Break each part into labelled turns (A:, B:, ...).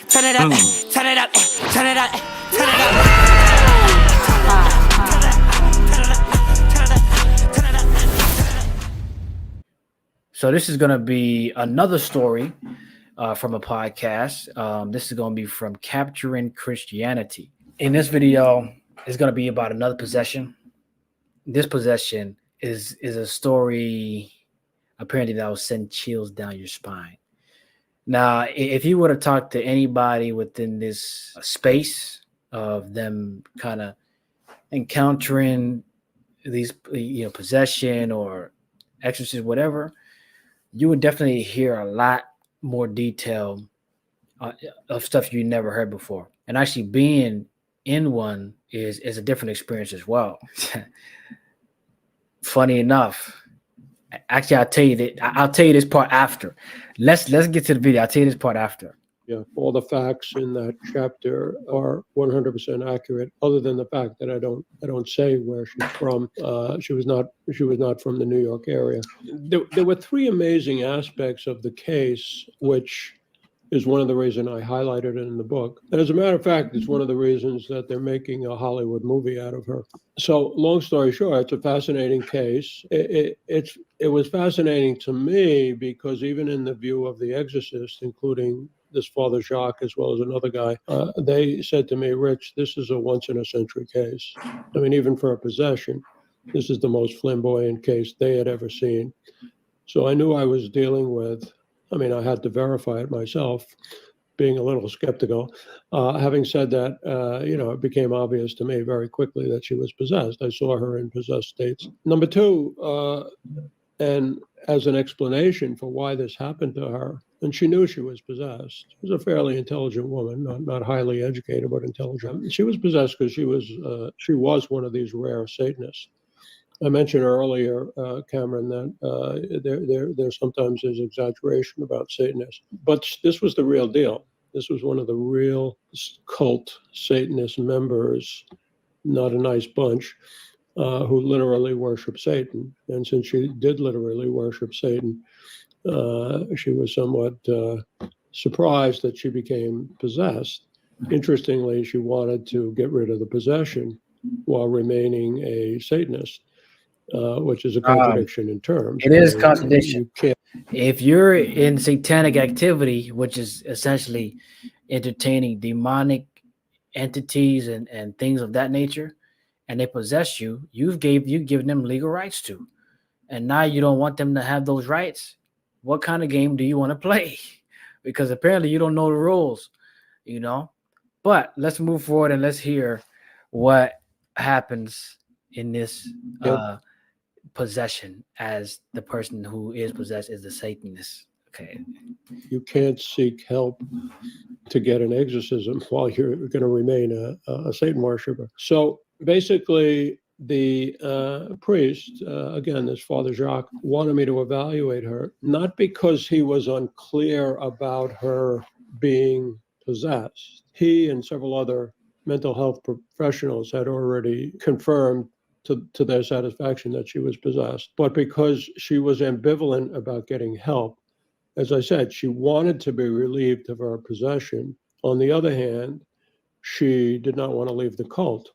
A: turn it up, turn it up, turn it up, turn it up.
B: So this is going to be another story from a podcast. This is going to be from Capturing Christianity. In this video, it's going to be about another possession. This possession is a story apparently that will send chills down your spine. Now, if you were to talk to anybody within this space of them kind of encountering these, possession or exorcism, whatever, you would definitely hear a lot more detail of stuff you never heard before. And actually being in one is a different experience as well. Funny enough, actually, I'll tell you this part after. Let's get to the video. I'll tell you this part after.
C: Yeah, all the facts in that chapter are 100% accurate, other than the fact that I don't say where she's from. She was not from the New York area. There were three amazing aspects of the case, which is one of the reasons I highlighted it in the book. And as a matter of fact, it's one of the reasons that they're making a Hollywood movie out of her. So long story short, it's a fascinating case. It was fascinating to me because even in the view of the exorcist, including this Father Jacques, as well as another guy, they said to me, Rich, this is a once-in-a-century case. I mean, even for a possession, this is the most flamboyant case they had ever seen. So I knew I was dealing with, I had to verify it myself, being a little skeptical. Having said that, it became obvious to me very quickly that she was possessed. I saw her in possessed states. Number two, and as an explanation for why this happened to her, and she knew she was possessed. She was a fairly intelligent woman, not highly educated, but intelligent. She was possessed because she was one of these rare Satanists. I mentioned earlier, Cameron, that there sometimes is exaggeration about Satanists, but this was the real deal. This was one of the real cult Satanist members, not a nice bunch, who literally worship Satan. And since she did literally worship Satan, she was somewhat surprised that she became possessed. Interestingly, she wanted to get rid of the possession while remaining a Satanist, which is a contradiction in terms.
B: It is contradiction. If you're in satanic activity, which is essentially entertaining demonic entities and things of that nature, and they possess you, you've given them legal rights to. And now you don't want them to have those rights. What kind of game do you want to play? Because apparently you don't know the rules, But let's move forward and let's hear what happens in this possession, as the person who is possessed is the Satanist. Okay.
C: You can't seek help to get an exorcism while you're going to remain a Satan worshiper. So basically, the priest, again, this Father Jacques, wanted me to evaluate her, not because he was unclear about her being possessed. He and several other mental health professionals had already confirmed to their satisfaction that she was possessed, but because she was ambivalent about getting help. As I said, she wanted to be relieved of her possession. On the other hand, she did not want to leave the cult.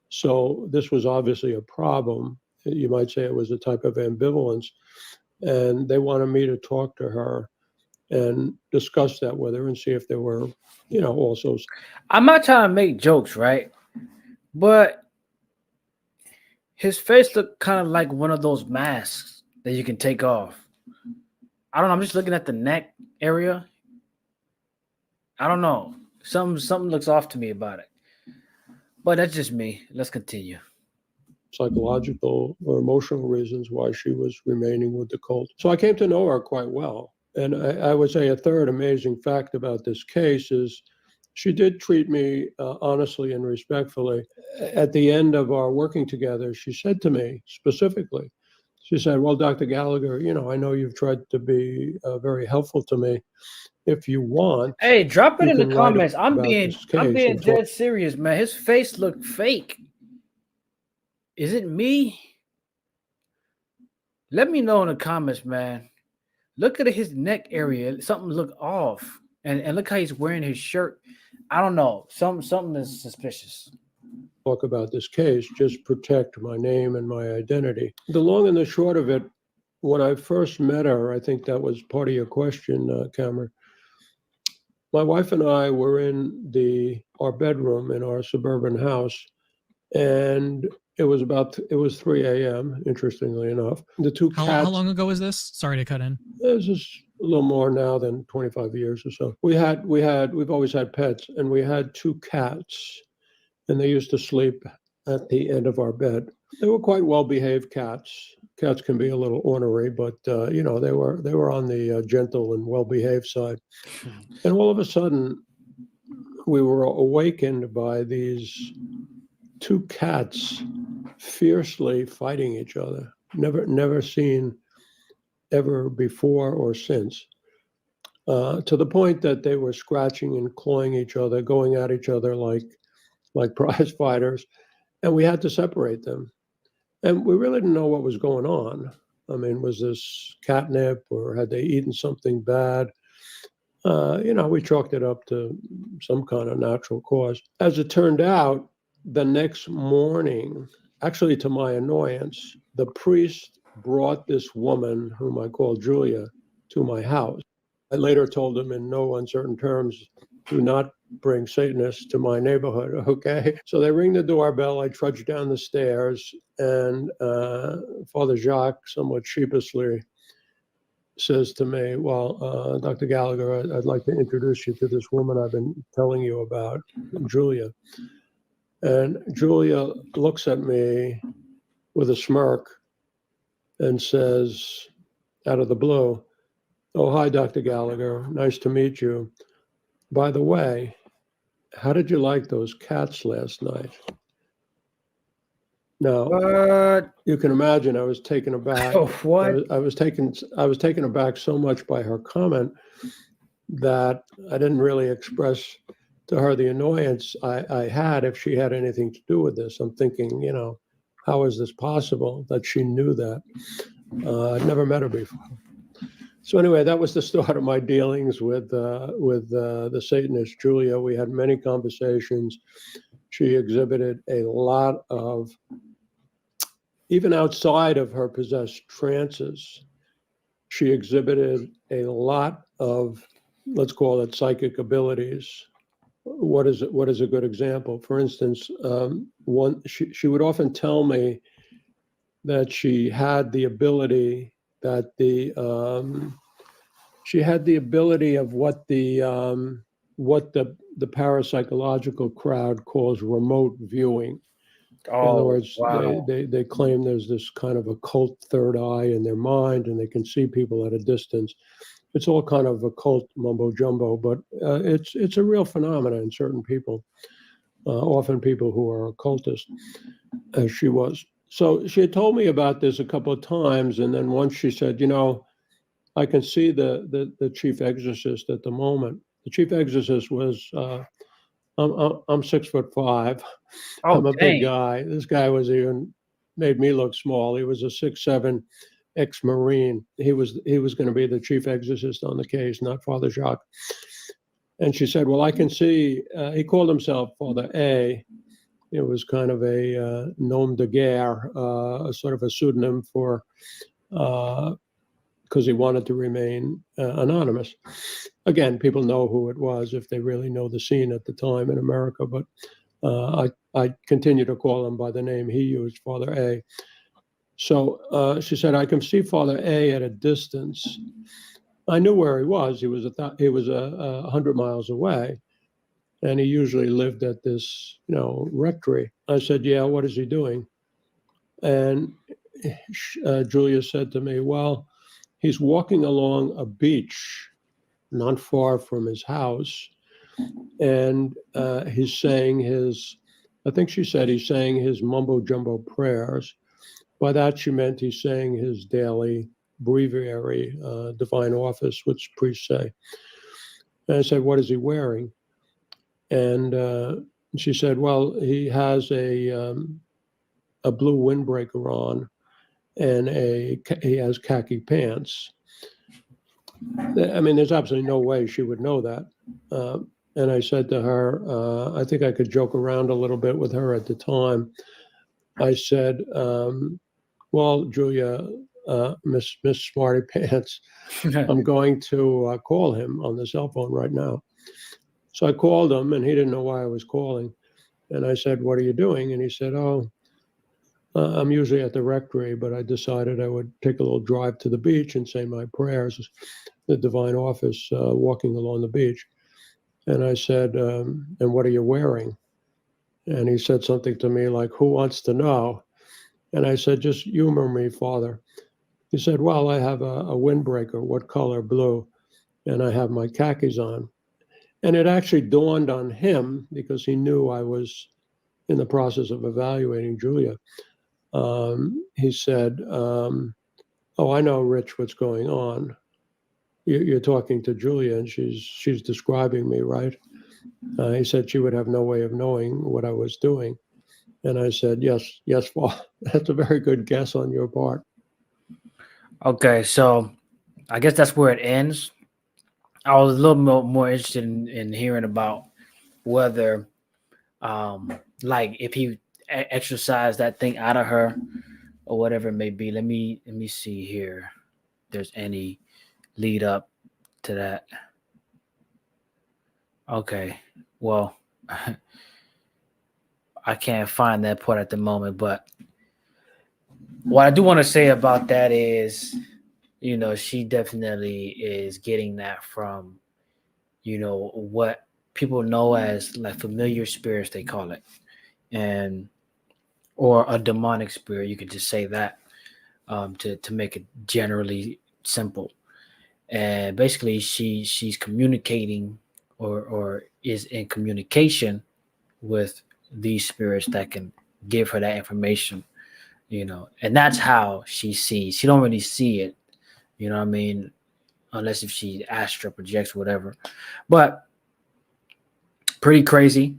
C: So this was obviously a problem. You might say it was a type of ambivalence. And they wanted me to talk to her and discuss that with her and see if there were, also.
B: I'm not trying to make jokes, right? But his face looked kind of like one of those masks that you can take off. I don't know. I'm just looking at the neck area. I don't know. Something looks off to me about it. But that's just me. Let's continue.
C: Psychological or emotional reasons why she was remaining with the cult. So I came to know her quite well. And I would say a third amazing fact about this case is she did treat me honestly and respectfully. At the end of our working together, she said to me specifically, she said, well, Dr. Gallagher, I know you've tried to be very helpful to me. If you want,
B: hey, drop it in the comments. I'm being dead serious, man. His face looked fake. Is it me? Let me know in the comments, man. Look at his neck area. Something looked off. And look how he's wearing his shirt. I don't know. Something is suspicious.
C: Talk about this case, just protect my name and my identity. The long and the short of it, when I first met her, I think that was part of your question, Cameron. My wife and I were in our bedroom in our suburban house, and it was 3 a.m. Interestingly enough, the two
D: How
C: cats.
D: long ago was this? Sorry to cut in.
C: This is a little more now than 25 years or so. We've always had pets, and we had two cats, and they used to sleep at the end of our bed. They were quite well-behaved cats. Cats can be a little ornery, but they were on the gentle and well-behaved side. And all of a sudden, we were awakened by these two cats fiercely fighting each other. Never seen ever before or since. To the point that they were scratching and clawing each other, going at each other like prize fighters, and we had to separate them. And we really didn't know what was going on. I mean, was this catnip or had they eaten something bad? We chalked it up to some kind of natural cause. As it turned out, the next morning, actually to my annoyance, the priest brought this woman, whom I call Julia, to my house. I later told him in no uncertain terms, do not bring Satanists to my neighborhood, okay? So they ring the doorbell, I trudge down the stairs, and Father Jacques, somewhat sheepishly, says to me, well, Dr. Gallagher, I'd like to introduce you to this woman I've been telling you about, Julia. And Julia looks at me with a smirk and says, out of the blue, oh, hi, Dr. Gallagher, nice to meet you. By the way, how did you like those cats last night? Now,
B: What?
C: you can imagine I was taken aback.
B: Oh, what?
C: I was taken aback so much by her comment that I didn't really express to her the annoyance I had if she had anything to do with this. I'm thinking, how is this possible that she knew that? I'd never met her before. So anyway, that was the start of my dealings with the Satanist Julia. We had many conversations. She exhibited a lot of, even outside of her possessed trances, she exhibited a lot of, let's call it, psychic abilities. What is a good example? For instance, she would often tell me that she had the ability of what the parapsychological crowd calls remote viewing. In other words,
B: wow.
C: they claim there's this kind of occult third eye in their mind, and they can see people at a distance. It's all kind of occult mumbo jumbo, but it's a real phenomenon in certain people, often people who are occultists, as she was. So she had told me about this a couple of times, and then once she said, I can see the chief exorcist at the moment. The chief exorcist was, I'm 6'5".
B: Oh,
C: I'm a
B: dang.
C: big guy. This guy even made me look small. He was a 6'7" ex-Marine. He was going to be the chief exorcist on the case, not Father Jacques. And she said, well, I can see, he called himself Father A. It was kind of a nom de guerre, a sort of a pseudonym for, because he wanted to remain anonymous. Again, people know who it was if they really know the scene at the time in America, but I continue to call him by the name he used, Father A. So she said, I can see Father A at a distance. I knew where he was. He was 100 miles away, and he usually lived at this, rectory. I said, yeah, what is he doing? And Julia said to me, well, he's walking along a beach not far from his house, and he's saying I think she said he's saying his mumbo jumbo prayers. By that she meant he's saying his daily breviary, divine office, which priests say. And I said, what is he wearing? And she said, well, he has a blue windbreaker on, and he has khaki pants. I mean, there's absolutely no way she would know that. And I said to her, I think I could joke around a little bit with her at the time. I said, well, Julia, Miss Smarty Pants, I'm going to call him on the cell phone right now. So I called him, and he didn't know why I was calling. And I said, what are you doing? And he said, oh, I'm usually at the rectory, but I decided I would take a little drive to the beach and say my prayers, the divine office, walking along the beach. And I said, and what are you wearing? And he said something to me like, who wants to know? And I said, just humor me, Father. He said, well, I have a windbreaker. What color? Blue. And I have my khakis on. And it actually dawned on him, because he knew I was in the process of evaluating Julia. He said, oh, I know, Rich, what's going on. You're talking to Julia, and she's describing me, right? He said she would have no way of knowing what I was doing. And I said, yes, Paul, that's a very good guess on your part.
B: Okay, so I guess that's where it ends. I was a little more interested in hearing about whether, like, if he exercised that thing out of her or whatever it may be. Let me see here. If there's any lead up to that. Okay, well, I can't find that part at the moment, but what I do want to say about that is, she definitely is getting that from, what people know as like familiar spirits, they call it, and or a demonic spirit. You could just say that, to make it generally simple. And basically, she's communicating or is in communication with these spirits that can give her that information, and that's how she sees. She don't really see it, you know what I mean, unless if she astral projects, whatever. But pretty crazy.